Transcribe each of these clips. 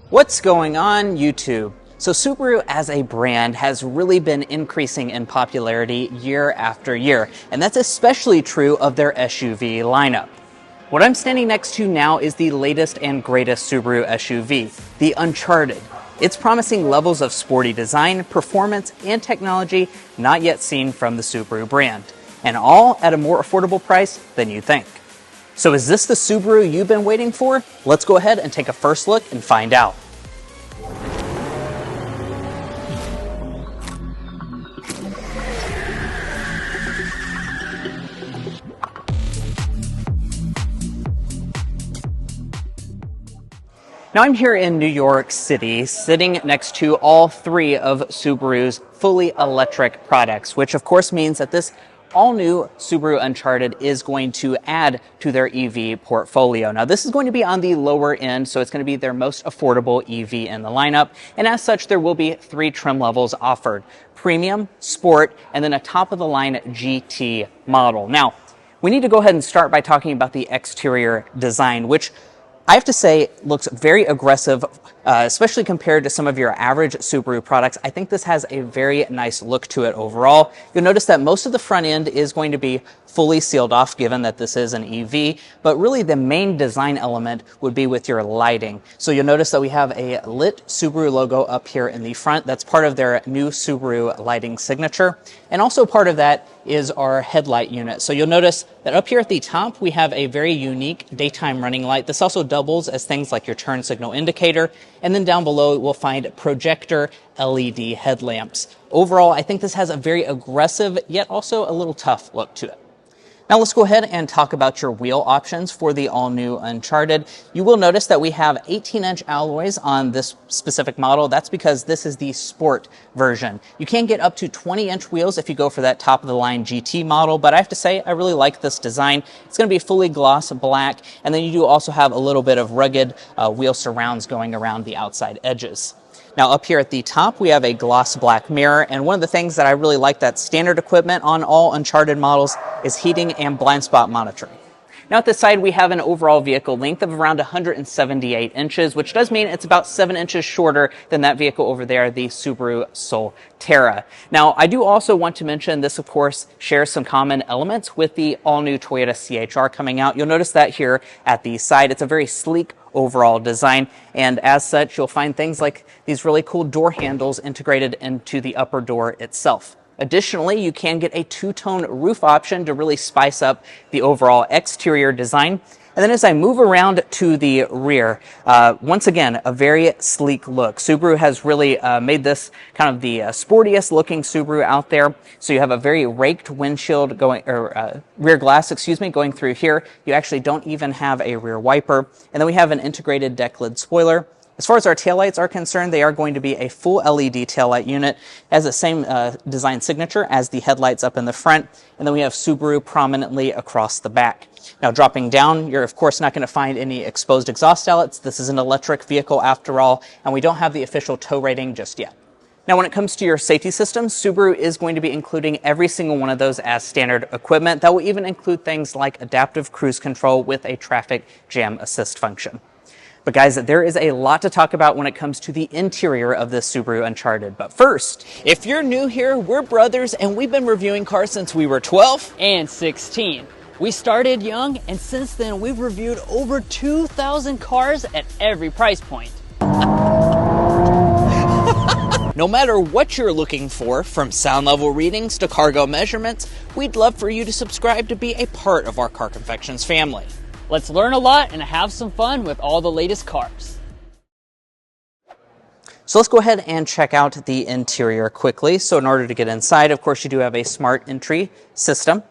What's going on, YouTube? So Subaru as a brand has really been increasing in popularity year after year, and that's especially true of their SUV lineup. What I'm standing next to now is the latest and greatest Subaru SUV, the Uncharted. It's promising levels of sporty design, performance, and technology not yet seen from the Subaru brand, and all at a more affordable price than you think. So is this the Subaru you've been waiting for? Let's go ahead and take a first look and find out. Now I'm here in New York City, sitting next to all three of Subaru's fully electric products, which of course means that this all-new Subaru Uncharted is going to add to their EV portfolio. Now this is going to be on the lower end, so it's going to be their most affordable EV in the lineup, and as such there will be three trim levels offered: Premium, Sport, and then a top-of-the-line GT model. Now, we need to go ahead and start by talking about the exterior design, which I have to say looks very aggressive, especially compared to some of your average Subaru products. I think this has a very nice look to it overall. You'll notice that most of the front end is going to be fully sealed off, given that this is an EV, but really the main design element would be with your lighting. So you'll notice that we have a lit Subaru logo up here in the front. That's part of their new Subaru lighting signature. And also part of that is our headlight unit. So you'll notice that up here at the top, we have a very unique daytime running light. This also doubles as things like your turn signal indicator. And then down below, we'll find projector LED headlamps. Overall, I think this has a very aggressive, yet also a little tough look to it. Now let's go ahead and talk about your wheel options for the all-new Uncharted. You will notice that we have 18-inch alloys on this specific model. That's because this is the Sport version. You can get up to 20-inch wheels if you go for that top-of-the-line GT model, but I have to say I really like this design. It's going to be fully gloss black, and then you do also have a little bit of rugged wheel surrounds going around the outside edges. Now up here at the top, we have a gloss black mirror, and one of the things that I really like that's standard equipment on all Uncharted models is heating and blind spot monitoring. Now at the side, we have an overall vehicle length of around 178 inches, which does mean it's about 7 inches shorter than that vehicle over there, the Subaru Solterra. Now, I do also want to mention this, of course, shares some common elements with the all-new Toyota CHR coming out. You'll notice that here at the side, it's a very sleek overall design, and as such, you'll find things like these really cool door handles integrated into the upper door itself. Additionally, you can get a two-tone roof option to really spice up the overall exterior design. And then as I move around to the rear, once again, a very sleek look. Subaru has really made this kind of the sportiest looking Subaru out there. So you have a very raked windshield going, or rear glass, going through here. You actually don't even have a rear wiper. And then we have an integrated deck lid spoiler. As far as our taillights are concerned, they are going to be a full LED taillight unit. It has the same design signature as the headlights up in the front. And then we have Subaru prominently across the back. Now dropping down, you're of course not going to find any exposed exhaust outlets. This is an electric vehicle after all, and we don't have the official tow rating just yet. Now when it comes to your safety systems, Subaru is going to be including every single one of those as standard equipment. That will even include things like adaptive cruise control with a traffic jam assist function. But guys, there is a lot to talk about when it comes to the interior of this Subaru Uncharted. But first, if you're new here, we're brothers and we've been reviewing cars since we were 12 and 16. We started young, and since then we've reviewed over 2,000 cars at every price point. No matter what you're looking for, from sound level readings to cargo measurements, we'd love for you to subscribe to be a part of our Car Confections family. Let's learn a lot and have some fun with all the latest cars. So let's go ahead and check out the interior quickly. So in order to get inside, of course, you do have a smart entry system.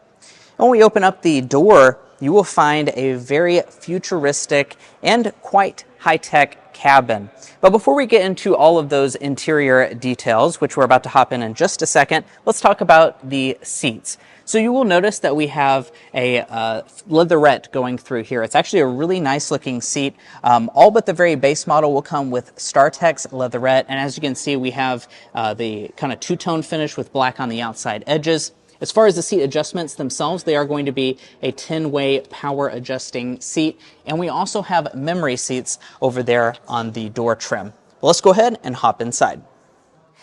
When we open up the door, you will find a very futuristic and quite high-tech cabin. But before we get into all of those interior details, which we're about to hop in just a second, let's talk about the seats. So you will notice that we have a leatherette going through here. It's actually a really nice looking seat. All but the very base model will come with StarTex leatherette. And as you can see, we have the kind of two-tone finish with black on the outside edges. As far as the seat adjustments themselves, they are going to be a 10-way power adjusting seat, and we also have memory seats over there on the door trim. Well, let's go ahead and hop inside.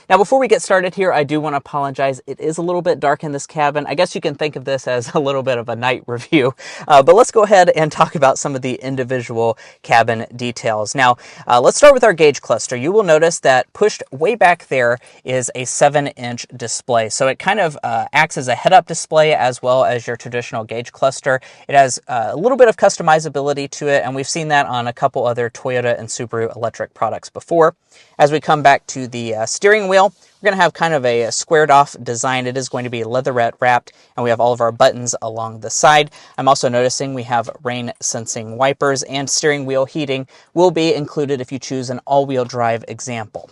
Now, before we get started here, I do want to apologize. It is a little bit dark in this cabin. I guess you can think of this as a little bit of a night review, but let's go ahead and talk about some of the individual cabin details. Now, let's start with our gauge cluster. You will notice that pushed way back there is a 7-inch display. So it kind of acts as a head-up display as well as your traditional gauge cluster. It has a little bit of customizability to it, and we've seen that on a couple other Toyota and Subaru electric products before. As we come back to the steering wheel, we're going to have kind of a squared off design. It is going to be leatherette wrapped, and we have all of our buttons along the side. I'm also noticing we have rain sensing wipers, and steering wheel heating will be included if you choose an all-wheel drive example.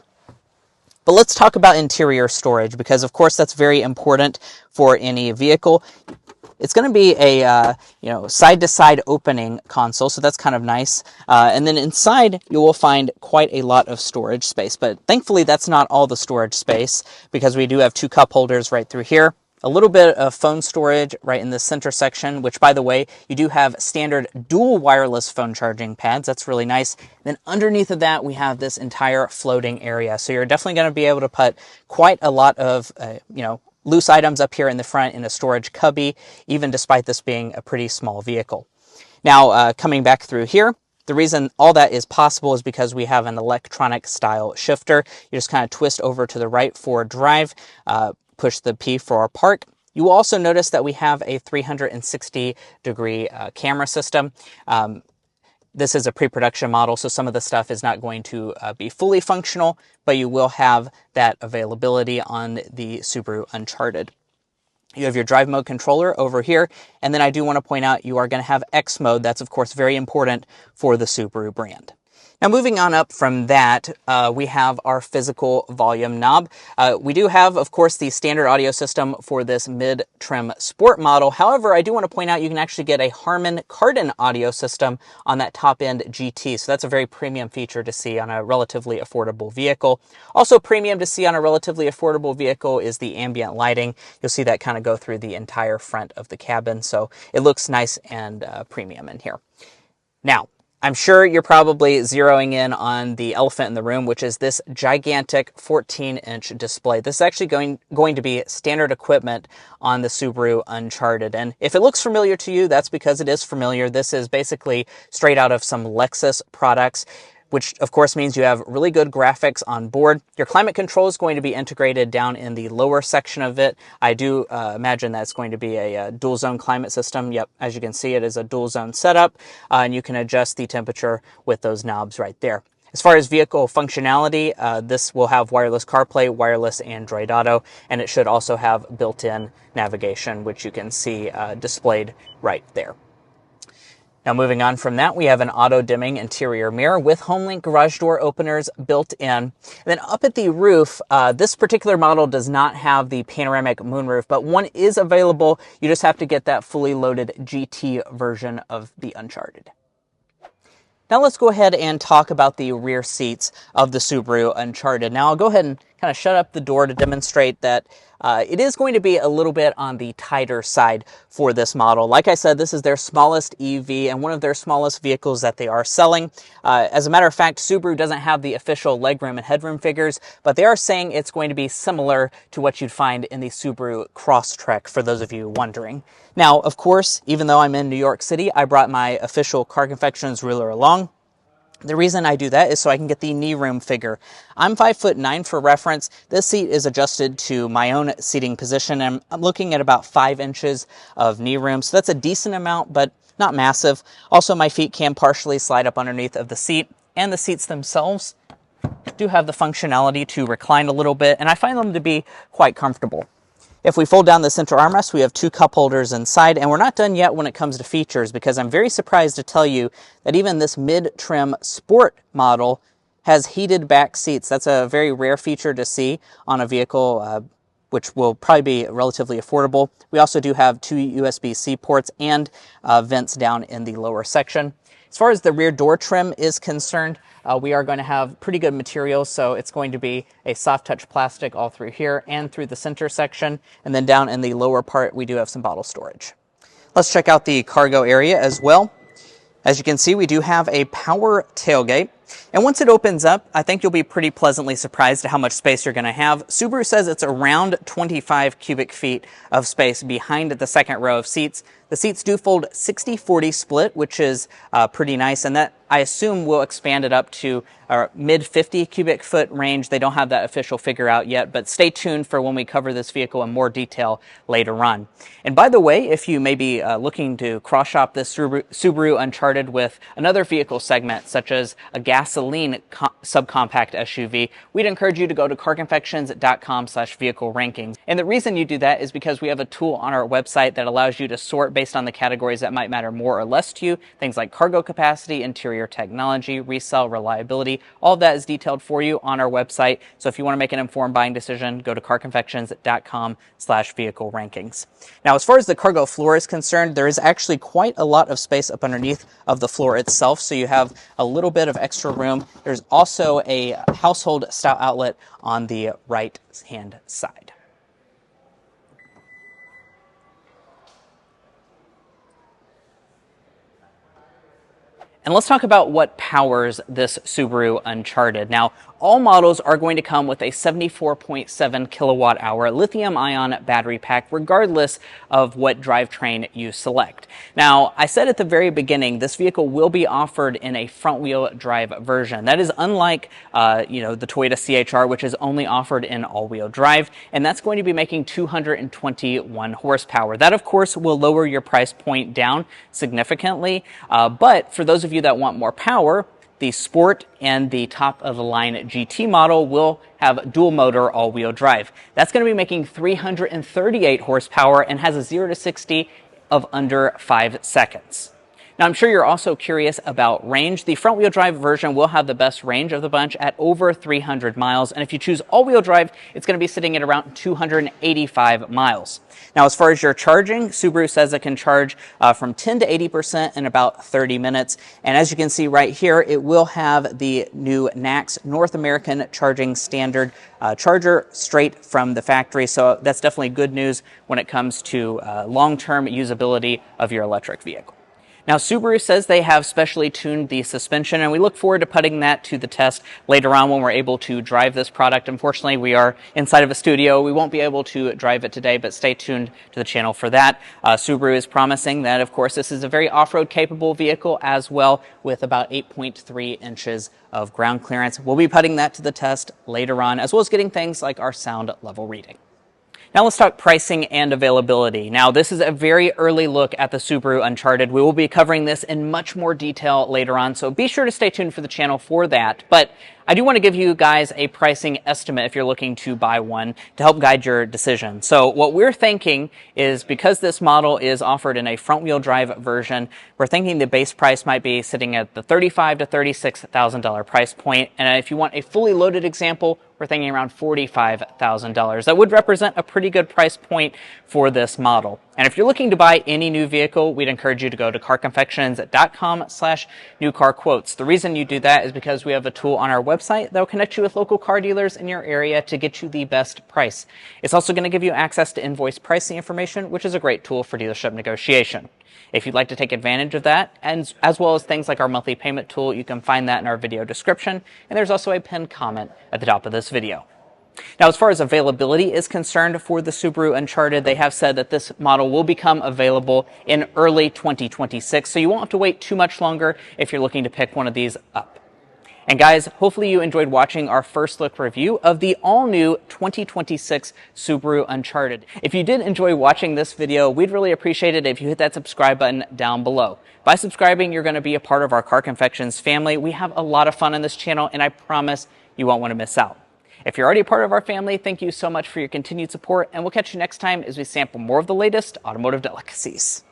But let's talk about interior storage, because of course that's very important for any vehicle. It's going to be a side-to-side opening console, so that's kind of nice. And then inside, you will find quite a lot of storage space. But thankfully, that's not all the storage space, because we do have 2 cup holders right through here. A little bit of phone storage right in the center section, which, by the way, you do have standard dual wireless phone charging pads. That's really nice. Then underneath of that, we have this entire floating area. So you're definitely going to be able to put quite a lot of, loose items up here in the front in a storage cubby, even despite this being a pretty small vehicle. Now, coming back through here, the reason all that is possible is because we have an electronic style shifter. You just kind of twist over to the right for drive, push the P for park. You will also notice that we have a 360-degree camera system. This is a pre-production model, so some of the stuff is not going to be fully functional, but you will have that availability on the Subaru Uncharted. You have your drive mode controller over here, and then I do want to point out you are going to have X mode. That's, of course, very important for the Subaru brand. Now, moving on up from that, we have our physical volume knob. We do have, of course, the standard audio system for this mid-trim sport model. However, I do want to point out you can actually get a Harman Kardon audio system on that top-end GT. So that's a very premium feature to see on a relatively affordable vehicle. Also premium to see on a relatively affordable vehicle is the ambient lighting. You'll see that kind of go through the entire front of the cabin. So it looks nice and premium in here. Now, I'm sure you're probably zeroing in on the elephant in the room, which is this gigantic 14-inch display. This is actually going to be standard equipment on the Subaru Uncharted. And if it looks familiar to you, that's because it is familiar. This is basically straight out of some Lexus products, which of course means you have really good graphics on board. Your climate control is going to be integrated down in the lower section of it. I do imagine that's going to be a dual zone climate system. Yep, as you can see, it is a dual zone setup, and you can adjust the temperature with those knobs right there. As far as vehicle functionality, this will have wireless CarPlay, wireless Android Auto, and it should also have built-in navigation, which you can see displayed right there. Now, moving on from that, we have an auto-dimming interior mirror with HomeLink garage door openers built in. And then up at the roof, this particular model does not have the panoramic moonroof, but one is available. You just have to get that fully loaded GT version of the Uncharted. Now let's go ahead and talk about the rear seats of the Subaru Uncharted. Now I'll go ahead and kind of shut up the door to demonstrate that it is going to be a little bit on the tighter side for this model. Like I said, this is their smallest EV and one of their smallest vehicles that they are selling. As a matter of fact, Subaru doesn't have the official legroom and headroom figures, but they are saying it's going to be similar to what you'd find in the Subaru Crosstrek, for those of you wondering. Now, of course, even though I'm in New York City, I brought my official Car Confections ruler along. The reason I do that is so I can get the knee room figure. I'm 5'9" for reference. This seat is adjusted to my own seating position, and I'm looking at about 5 inches of knee room. So that's a decent amount, but not massive. Also, my feet can partially slide up underneath of the seat, and the seats themselves do have the functionality to recline a little bit, and I find them to be quite comfortable. If we fold down the center armrest, we have 2 cup holders inside, and we're not done yet when it comes to features, because I'm very surprised to tell you that even this mid-trim sport model has heated back seats. That's a very rare feature to see on a vehicle, which will probably be relatively affordable. We also do have 2 USB-C ports and vents down in the lower section. As far as the rear door trim is concerned, we are going to have pretty good materials, so it's going to be a soft touch plastic all through here and through the center section, and then down in the lower part we do have some bottle storage. Let's check out the cargo area as well. As you can see, we do have a power tailgate, and once it opens up, I think you'll be pretty pleasantly surprised at how much space you're going to have. Subaru says it's around 25 cubic feet of space behind the second row of seats. The seats do fold 60-40 split, which is pretty nice, and that I assume will expand it up to mid 50 cubic foot range. They don't have that official figure out yet, but stay tuned for when we cover this vehicle in more detail later on. And by the way, if you may be looking to cross-shop this Subaru Uncharted with another vehicle segment, such as a gasoline subcompact SUV, we'd encourage you to go to carconfections.com/vehicle rankings. And the reason you do that is because we have a tool on our website that allows you to sort based on the categories that might matter more or less to you. Things like cargo capacity, interior technology, resale reliability, all of that is detailed for you on our website. So if you want to make an informed buying decision, go to carconfections.com/vehicle rankings. Now, as far as the cargo floor is concerned, there is actually quite a lot of space up underneath of the floor itself. So you have a little bit of extra room. There's also a household style outlet on the right hand side. And let's talk about what powers this Subaru Uncharted. Now, all models are going to come with a 74.7 kilowatt hour lithium-ion battery pack, regardless of what drivetrain you select. Now, I said at the very beginning, this vehicle will be offered in a front-wheel drive version. That is unlike, the Toyota CHR, which is only offered in all-wheel drive, and that's going to be making 221 horsepower. That, of course, will lower your price point down significantly, but for those of you that want more power, the Sport and the top-of-the-line GT model will have dual-motor all-wheel drive. That's going to be making 338 horsepower and has a 0 to 60 of under 5 seconds. Now, I'm sure you're also curious about range. The front-wheel drive version will have the best range of the bunch at over 300 miles, and if you choose all-wheel drive, it's going to be sitting at around 285 miles. Now, as far as your charging, Subaru says it can charge from 10 to 80% in about 30 minutes, and as you can see right here, it will have the new NACS North American Charging Standard charger straight from the factory, so that's definitely good news when it comes to long-term usability of your electric vehicle. Now, Subaru says they have specially tuned the suspension, and we look forward to putting that to the test later on when we're able to drive this product. Unfortunately, we are inside of a studio. We won't be able to drive it today, but stay tuned to the channel for that. Subaru is promising that, of course, this is a very off-road capable vehicle as well, with about 8.3 inches of ground clearance. We'll be putting that to the test later on, as well as getting things like our sound level reading. Now let's talk pricing and availability. Now, this is a very early look at the Subaru Uncharted. We will be covering this in much more detail later on, so be sure to stay tuned for the channel for that. But I do want to give you guys a pricing estimate if you're looking to buy one to help guide your decision. So what we're thinking is, because this model is offered in a front-wheel drive version, we're thinking the base price might be sitting at the $35,000 to $36,000 price point. And if you want a fully loaded example, we're thinking around $45,000. That would represent a pretty good price point for this model. And if you're looking to buy any new vehicle, we'd encourage you to go to carconfections.com/newcarquotes. The reason you do that is because we have a tool on our website that will connect you with local car dealers in your area to get you the best price. It's also going to give you access to invoice pricing information, which is a great tool for dealership negotiation. If you'd like to take advantage of that, and as well as things like our monthly payment tool, you can find that in our video description, and there's also a pinned comment at the top of this video. Now, as far as availability is concerned for the Subaru Uncharted, they have said that this model will become available in early 2026, so you won't have to wait too much longer if you're looking to pick one of these up. And guys, hopefully you enjoyed watching our first look review of the all-new 2026 Subaru Uncharted. If you did enjoy watching this video, we'd really appreciate it if you hit that subscribe button down below. By subscribing, you're going to be a part of our Car Confections family. We have a lot of fun on this channel, and I promise you won't want to miss out. If you're already a part of our family, thank you so much for your continued support, and we'll catch you next time as we sample more of the latest automotive delicacies.